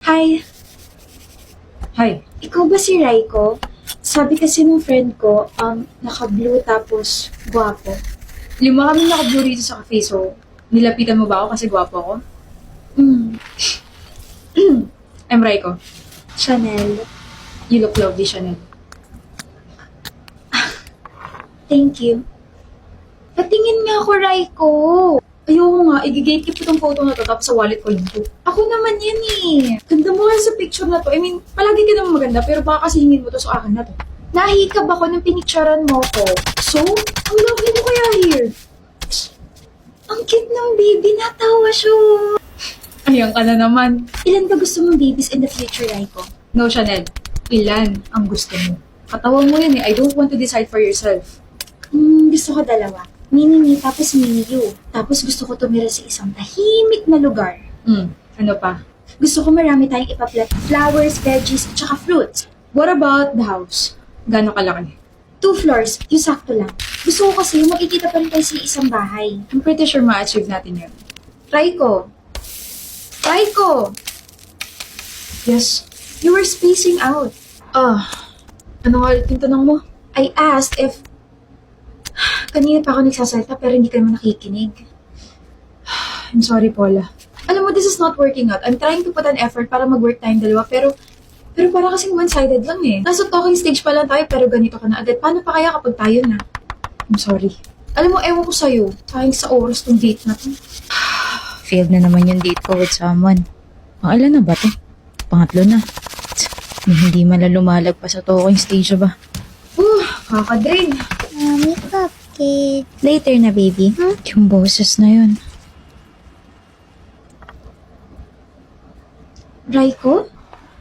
Hi, Hi. ikaw ba si Raiko? Sabi kasi ng friend ko, naka-blue tapos gwapo. 5 kami naka-blue rito sa cafe, so nilapitan mo ba ako kasi gwapo ako? Hmm, I'm Raiko. Chanel. You look lovely, Chanel. Thank you. Patingin nga ako, Raiko. Ayoko nga, i-gatekeep ko tong photo na to tapos sa wallet ko yun. Ako naman yan eh. Ganda mo nga sa picture na to. I mean, palagi ka naman maganda pero baka kasi hingin mo to sa akin na to. Nahikab ako ng pinicturean mo ko. So, ang lovely mo kaya here. Ang cute ng baby, natawa siya. Ayan ka na naman. Ilan ba gusto mong babies in the future, Raiko? No, Chanel. Ilan ang gusto mo? Katawan mo yun eh. I don't want to decide for yourself. Gusto ko dalawa. Mini me, tapos mini you. Tapos gusto ko tumira sa isang tahimik na lugar. Ano pa? Gusto ko marami tayong ipaplat. Flowers, veggies, at saka fruits. What about the house? Gano'ng kalaki? 2 floors, yung sakto lang. Gusto ko kasi yung makikita pa rin tayo sa isang bahay. I'm pretty sure ma-achieve natin yun. Raiko! Raiko! Yes. You were spacing out. Ano nga ulit yung tanong mo? I asked if... Kanina pa ako nagsasalita pero hindi ka naman nakikinig. I'm sorry, Paula. Alam mo, this is not working out. I'm trying to put an effort para mag-work tayong dalawa, pero parang kasing one-sided lang eh. Nasa talking stage pa lang tayo, pero ganito ka na agad. Paano pa kaya kapag tayo na? I'm sorry. Alam mo, ewan ko sa'yo. Sayang sa oras tong date na to. Failed na naman yung date ko with someone. Ilan na ba to? Pangatlo na. Hindi man lumalag pa sa talking stage ba? Kakadrain. Mommy, cupcake. Later na, baby. Yung boses na yun. Raiko?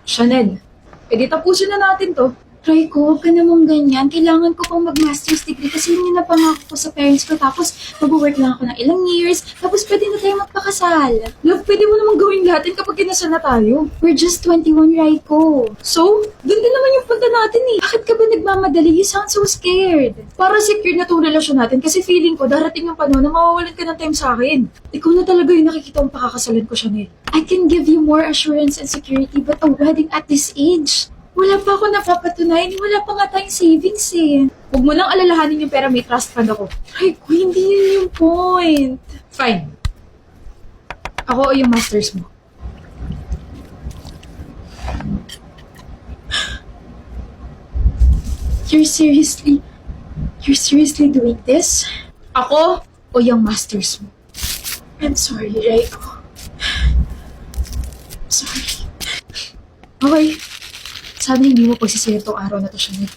Chanel, di tapusin na natin to. Raiko, huwag ka namang ganyan. Kailangan ko pang mag-master's degree kasi hindi na pangako ko sa parents ko. Tapos, mag-work lang ako ng ilang years. Tapos, pwede na tayo magpakasal. Love, pwede mo namang gawin lahat yun kapag kinasal na tayo. We're just 21, Raiko. So, dun din naman yung punta natin eh. Bakit ka ba nagmamadali? You sound so scared. Para secure na itong relasyon natin kasi feeling ko darating yung panahon na mawawalan ka ng time sa akin. Ikaw na talaga yung nakikita ang pakakasalan ko, Chanel. I can give you more assurance and security, but a wedding at this age? Wala pa ako napapatunayan. Wala pa nga tayong savings eh. Huwag mo nang alalahanin yung pera, may trust fund ako. Raiko, hindi yun yung point. Fine. Ako o yung masters mo. You're seriously doing this? Ako o yung masters mo. I'm sorry, Raiko. Sorry. Okay. Sana hindi mo pagsisira tong araw na to, Chanel.